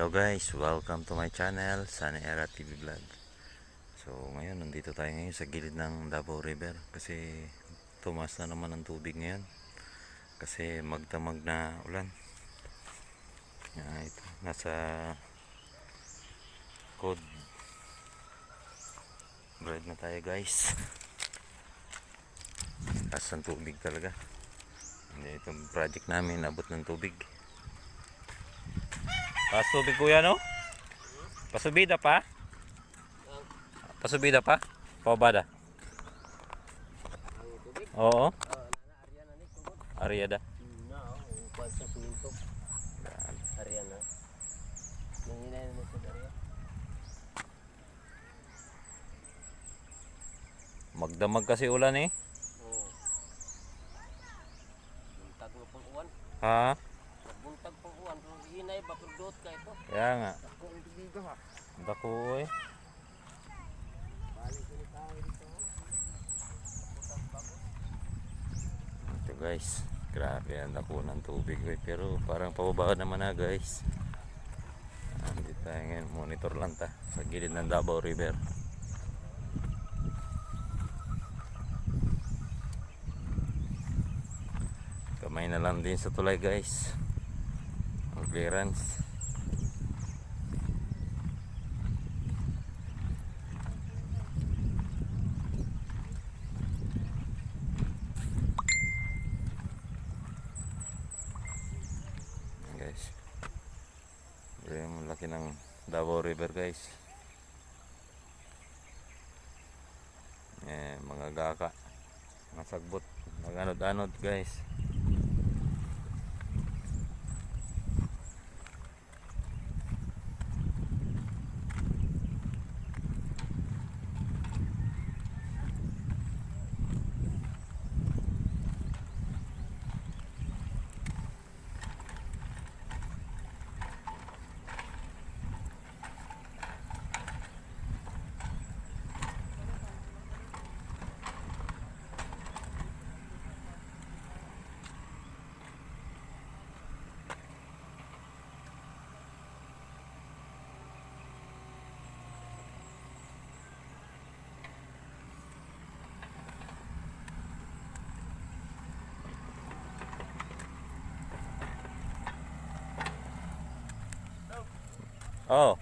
Hello guys, welcome to my channel, Sunny Era TV Vlog. So ngayon, nandito tayo ngayon sa gilid ng Davao River kasi tumas na naman ang tubig ngayon kasi magdamag na ulan. Ito, nasa code bread na tayo guys. Taas ang tubig talaga. Itong project namin abot ng tubig. Pas tubig kuya, no? Pasubida pa? Pasubida pa? Pabada? Oo. Area da. Magdamag kasi ulan eh. Buntag mo pang uwan. Ha? Buntag pang uwan. Hinay ba pagdot ka ito? Kaya nga. Ako ang tigiga ha. Dako eh. Balik ko tayo dito. Ito guys. Grabe ang dako ng tubig eh. Pero parang pababa naman na guys. Andito tayo ngayon. Monitor lang ta. Sa gilid ng Davao River. Kamay na lang din sa tulay guys. Ang clearance. Guys. Yung laki ng Davao River guys. Mga gaka. Mga sagbot. Mag-anod-anod guys. Oh.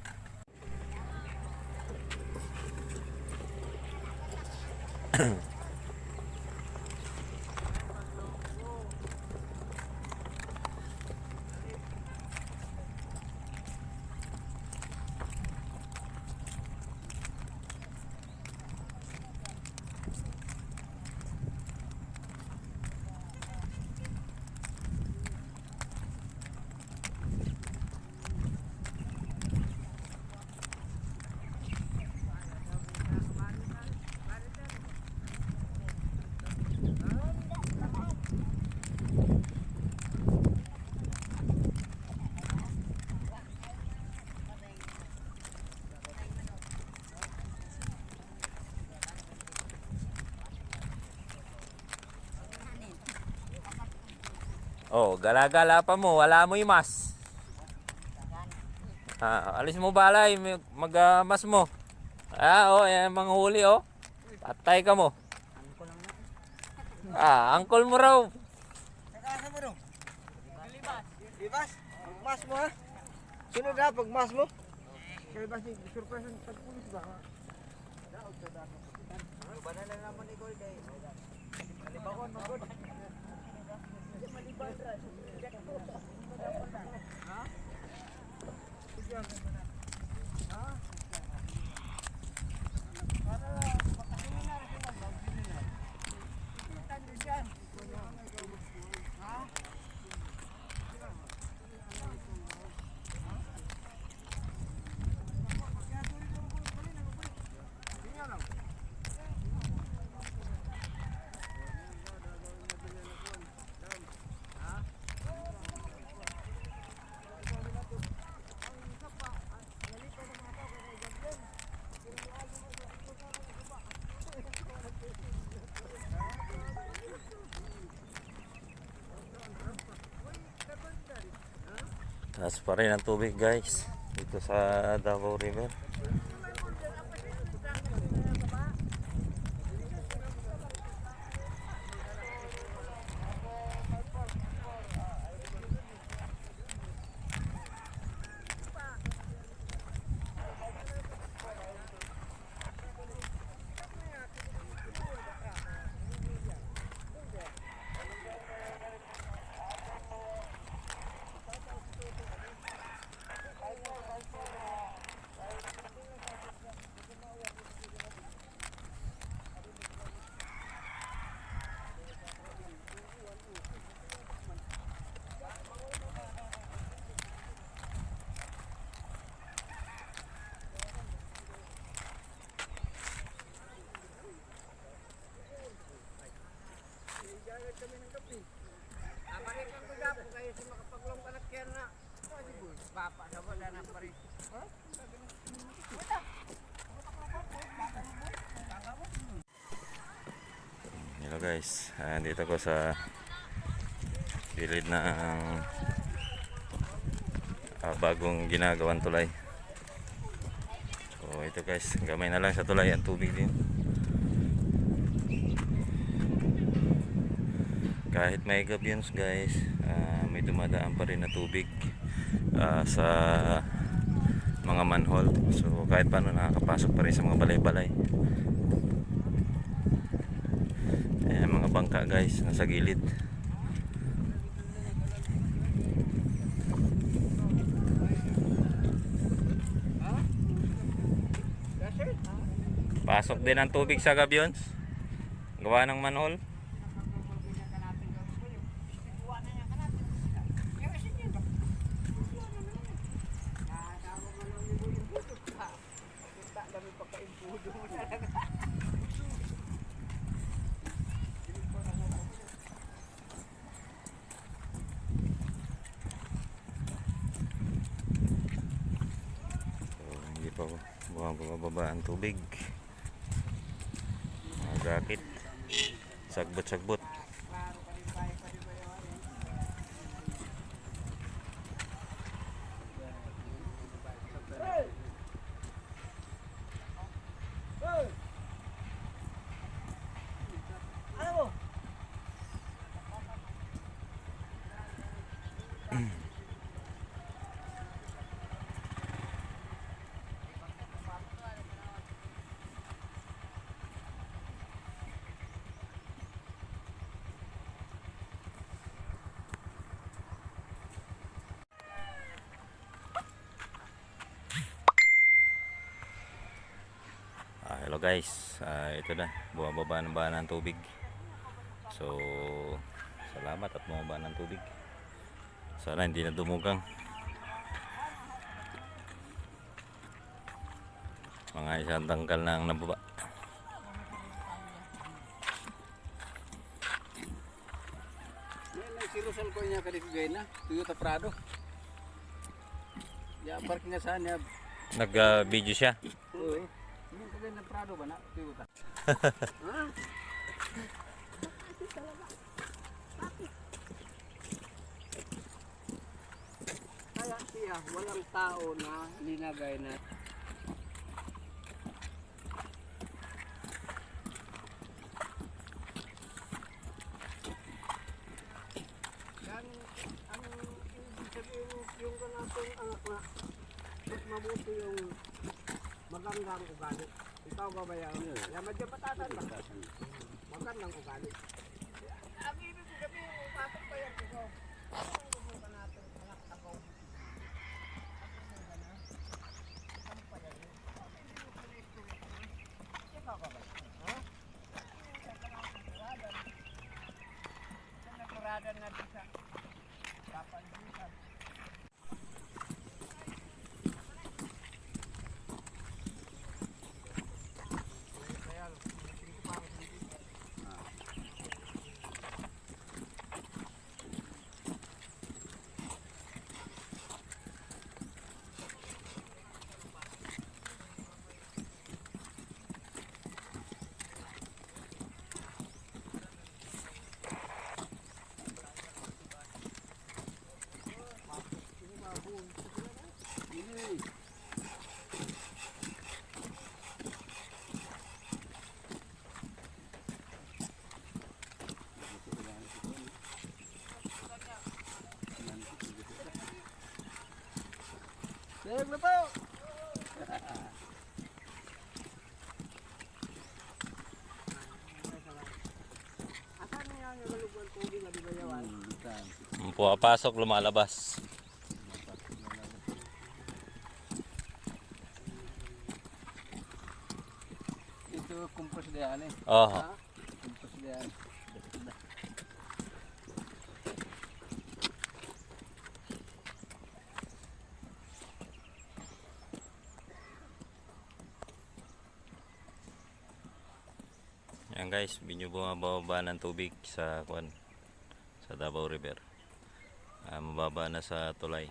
Oh, gala-gala pa mo, wala mo yung mas. Alis mo balay, mag-mas mo. Yan mga huli oh. Patay ka mo. Angkol mo raw. Saka mo raw. Libas. Pagmas mo ha. Sunod ha, pagmas mo. Libas ni surprise ng pagpulis ba? Daog sa dagat. Banala naman ni Gold kay. Alibawon mo Gold. Ha? Ha? Para makasinin na rin sila. Tanda dyan. Ha? Taas pa rin ang tubig guys. dito sa Davao River. Hello guys, dito ko sa gilid ng bagong ginagawang tulay. So ito guys, gamay na lang sa tulay ang tubig din. Kahit may gabyons guys, may dumadaan pa rin na tubig sa mga manhole. So kahit paano nakakapasok pa rin sa mga balay-balay. Ayan, mga bangka guys nasa gilid. Pasok din ang tubig sa gabyons. Gawa ng manhole. Hindi pa bumababa ang tubig. Magakit. Sagbot-sagbot. Hello guys, ito na, bumababa na ba ng tubig. So salamat at bumaba ng tubig. Sana hindi na dumugang. Mga isang tangkal na ang nababa. Si Rosal ko niya kadi kagay na Toyota Prado. Ya parking nga saan ya. Nag-video siya. Oo. Yung kagay na Prado ba na Toyota? Ha? Kaya siya walang tao na linagay na yung ganatong anak na mas mabuti yung magandang ugali. Ikaw ba yan? Yan medyo patatan ba? Magandang ugali. Ang ibig ko sabihin, pasok pa yan ito. Subukan natin anak ako. Ano pa yan? Ikaw ba ba? Ha? Naturadan na din sa kapansisan. Sayang na po. Asan niya yung malugan tubig na di ba yawan? Pumapasok, lumalabas. Ito kumpos diyan eh. Oh. Kumpos diyan. Yan guys, binyo bumababa ng tubig sa kwan, sa Davao River. Mababa na sa tulay.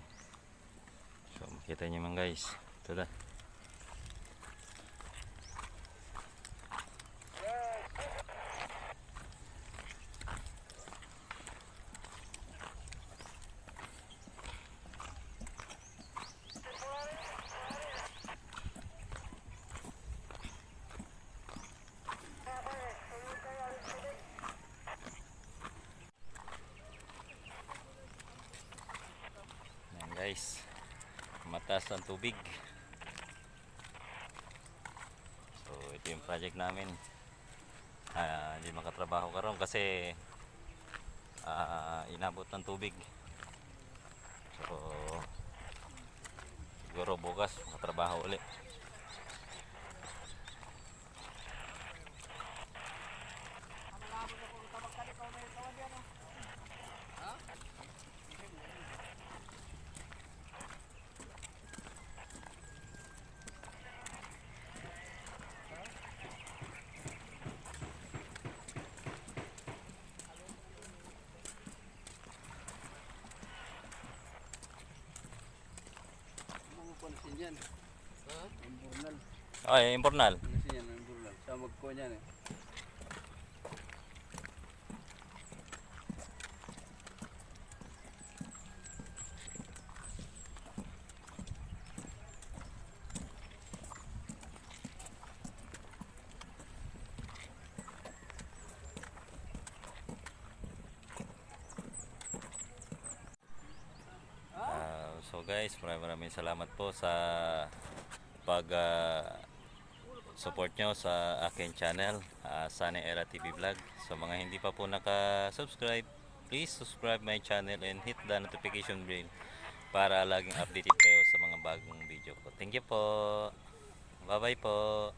So makita nyo man guys. Ito na. Yan guys, mataas ang tubig. So ito yung project namin. Hindi makatrabaho karon kasi inabot ng tubig. So siguro bukas makatrabaho ulit. Pansin yan. Ang burnal. Ay, impornal. Pansin yan, ang burnal. Sa magko niyan eh. So guys, maraming salamat po sa pag support nyo sa aking channel, Sunny Era TV Vlog. So mga hindi pa po naka-subscribe, please subscribe my channel and hit the notification bell para laging updated kayo sa mga bagong video ko. Thank you po. Bye bye po.